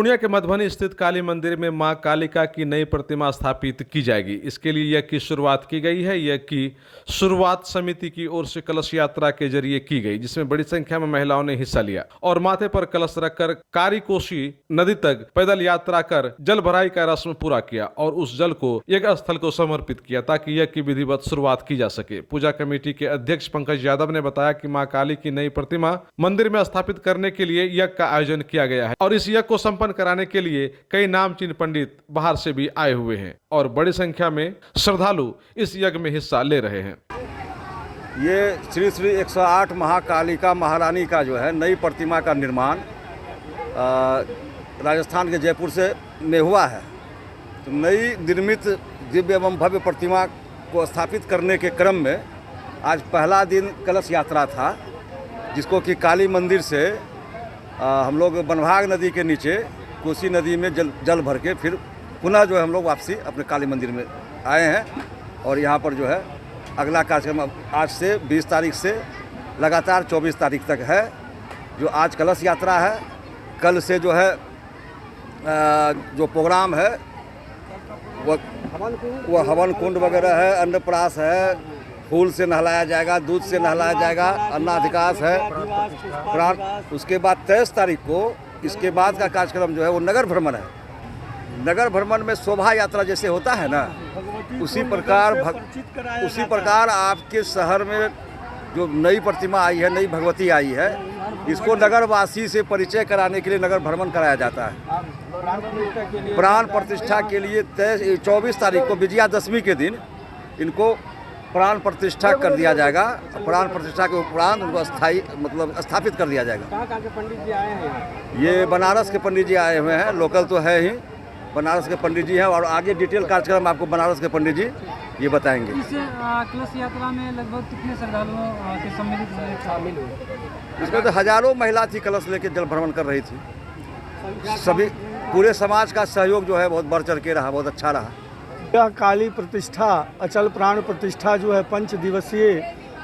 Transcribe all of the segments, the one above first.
पूर्णिया के मधुबनी स्थित काली मंदिर में मां कालिका की नई प्रतिमा स्थापित की जाएगी। इसके लिए यज्ञ की शुरुआत की गई है। यज्ञ की शुरुआत समिति की ओर से कलश यात्रा के जरिए की गई, जिसमें बड़ी संख्या में महिलाओं ने हिस्सा लिया और माथे पर कलश रखकर कारीकोशी नदी तक पैदल यात्रा कर जल भराई का रस्म पूरा किया और उस जल को यज्ञ स्थल को समर्पित किया ताकि यज्ञ की विधिवत शुरुआत की जा सके। पूजा कमेटी के अध्यक्ष पंकज यादव ने बताया कि मां काली की नई प्रतिमा मंदिर में स्थापित करने के लिए यज्ञ का आयोजन किया गया है और इस यज्ञ को संपन्न कराने के लिए कई नामचीन पंडित बाहर से भी आए हुए हैं और बड़ी संख्या में श्रद्धालु इस यज्ञ में हिस्सा ले रहे हैं। ये श्री श्री 108 महाकालिका महारानी का जो है नई प्रतिमा का निर्माण राजस्थान के जयपुर से में हुआ है। तो नई निर्मित दिव्य एवं भव्य प्रतिमा को स्थापित करने के क्रम में आज पहला दिन कलश यात्रा था, जिसको कि काली मंदिर से हम लोग बनभाग नदी के नीचे कोसी नदी में जल भर के फिर पुनः जो है हम लोग वापसी अपने काली मंदिर में आए हैं। और यहाँ पर जो है अगला कार्यक्रम आज से 20 तारीख से लगातार 24 तारीख तक है। जो आज कलश यात्रा है, कल से जो है जो प्रोग्राम है वो हवन कुंड वगैरह है, अन्नप्राश है, फूल से नहलाया जाएगा, दूध से नहलाया जाएगा, अन्नाधिकाश है प्राण। उसके बाद 23 तारीख को इसके बाद का कार्यक्रम जो है वो नगर भ्रमण है। नगर भ्रमण में शोभा यात्रा जैसे होता है ना, उसी प्रकार आपके शहर में जो नई प्रतिमा आई है, नई भगवती आई है, इसको नगरवासी से परिचय कराने के लिए नगर भ्रमण कराया जाता है। प्राण प्रतिष्ठा के लिए 24 तारीख को विजयादशमी के दिन इनको प्राण प्रतिष्ठा कर दिया जाएगा। प्राण प्रतिष्ठा के उपरांत उनको स्थापित कर दिया जाएगा। कहाँ के पंडित जी आए हैं? ये बनारस के पंडित जी आए हुए हैं, लोकल तो है ही, बनारस के पंडित जी हैं और आगे डिटेल कार्यक्रम आपको बनारस के पंडित जी ये बताएंगे। इस कलश यात्रा में लगभग कितने श्रद्धालुओं के सम्मिलित शामिल हुए? इसमें तो हजारों महिला थी, कलश लेके जल भ्रमण कर रही थी। सभी पूरे समाज का सहयोग जो है बहुत बढ़ चढ़ के रहा, बहुत अच्छा रहा। यह काली प्रतिष्ठा अचल प्राण प्रतिष्ठा जो है 5 दिवसीय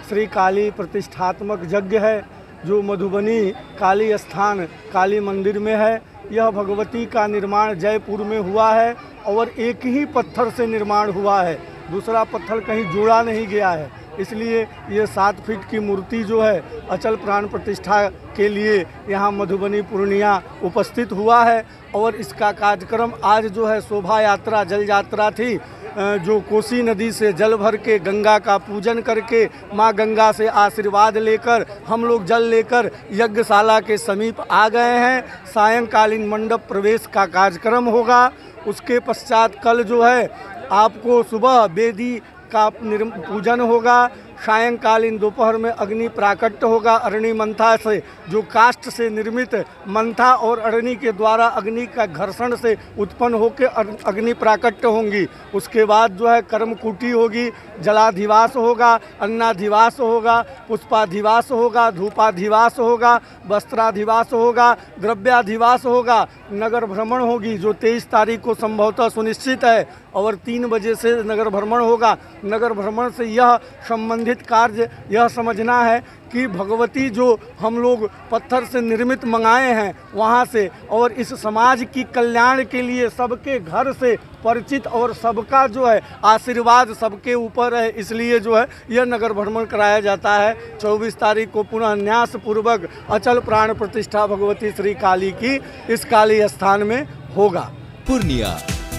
श्री काली प्रतिष्ठात्मक यज्ञ है, जो मधुबनी काली स्थान काली मंदिर में है। यह भगवती का निर्माण जयपुर में हुआ है और एक ही पत्थर से निर्माण हुआ है, दूसरा पत्थर कहीं जोड़ा नहीं गया है। इसलिए ये 7 फीट की मूर्ति जो है अचल प्राण प्रतिष्ठा के लिए यहाँ मधुबनी पूर्णिया उपस्थित हुआ है। और इसका कार्यक्रम आज जो है शोभा यात्रा जल यात्रा थी, जो कोसी नदी से जल भर के गंगा का पूजन करके माँ गंगा से आशीर्वाद लेकर हम लोग जल लेकर यज्ञशाला के समीप आ गए हैं। सायंकालीन मंडप प्रवेश का कार्यक्रम होगा। उसके पश्चात कल जो है आपको सुबह वेदी का पूजन होगा। सायंकालीन दोपहर में अग्नि प्राकट्य होगा। अरणी मंथा से जो काष्ठ से निर्मित मंथा और अरणी के द्वारा अग्नि का घर्षण से उत्पन्न होकर अग्नि प्राकट्य होंगी। उसके बाद जो है कर्मकुटी होगी, जलाधिवास होगा, अन्नाधिवास होगा, पुष्पाधिवास होगा, धूपाधिवास होगा, वस्त्राधिवास होगा, द्रव्याधिवास होगा। नगर भ्रमण होगी जो 23 तारीख को संभवतः सुनिश्चित है और 3 बजे से नगर भ्रमण होगा। नगर भ्रमण से यह संबंधित कार्य यह समझना है कि भगवती जो हम लोग पत्थर से निर्मित मंगाए हैं वहाँ से, और इस समाज की कल्याण के लिए सबके घर से परिचित और सबका जो है आशीर्वाद सबके ऊपर है, इसलिए जो है यह नगर भ्रमण कराया जाता है। 24 तारीख को पुनः न्यास पूर्वक अचल प्राण प्रतिष्ठा भगवती श्री काली की इस काली स्थान में होगा। पूर्णिया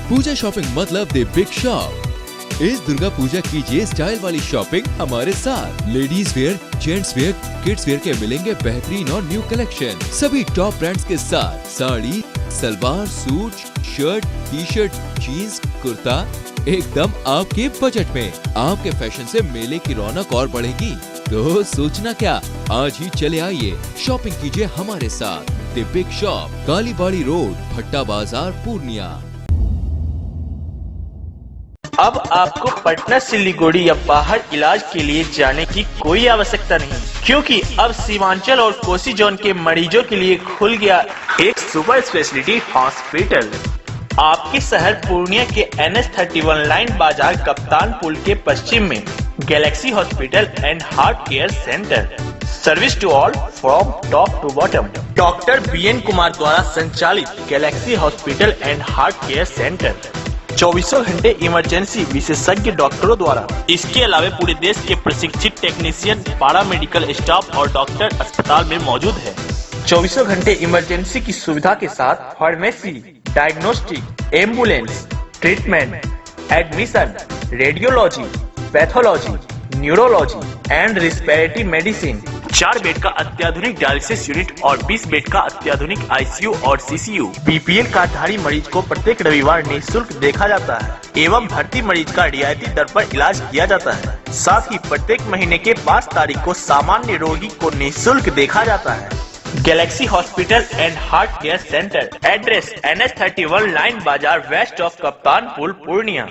पूजा शॉपिंग मतलब द बिग शॉप। इस दुर्गा पूजा कीजिए स्टाइल वाली शॉपिंग हमारे साथ। Ladies wear, gents wear, kids wear के मिलेंगे बेहतरीन और न्यू कलेक्शन सभी टॉप ब्रांड्स के साथ। Sari, salwar, suit, shirt, T-shirt, jeans, kurta एकदम आपके बजट में। आपके फैशन से मेले की रौनक और बढ़ेगी, तो सोचना क्या, आज ही चले आइए, शॉपिंग कीजिए हमारे साथ। The big shop, Kalibari road, भट्टा बाजार, पूर्णिया। अब आपको पटना, सिलीगुड़ी या बाहर इलाज के लिए जाने की कोई आवश्यकता नहीं, क्योंकि अब सीमांचल और कोसी जोन के मरीजों के लिए खुल गया एक सुपर स्पेशलिटी हॉस्पिटल। आपके शहर पूर्णिया के NH31 लाइन बाजार कप्तान पुल के पश्चिम में Galaxy hospital and heart care centre. Service to all from top to bottom. Doctor BN Kumar द्वारा संचालित Galaxy hospital and heart care centre 24 घंटे इमरजेंसी विशेषज्ञ डॉक्टरों द्वारा। इसके अलावा पूरे देश के प्रशिक्षित टेक्नीशियन, पारा मेडिकल स्टाफ और डॉक्टर अस्पताल में मौजूद है। 24 घंटे इमरजेंसी की सुविधा के साथ pharmacy, diagnostic, ambulance, treatment, admission, radiology, pathology, neurology and respiratory medicine. 4 bed का अत्याधुनिक डायलिसिस यूनिट और 20 बेड का अत्याधुनिक ICU और CCU। BPL कार्डधारी मरीज को प्रत्येक रविवार निःशुल्क देखा जाता है एवं भर्ती मरीज का रियायती दर पर इलाज किया जाता है। साथ ही प्रत्येक महीने के 5 तारीख को सामान्य रोगी को निःशुल्क देखा जाता है। Galaxy hospital and heart care centre, address NH31 line बाजार वेस्ट ऑफ कप्तानपुर, पूर्णिया।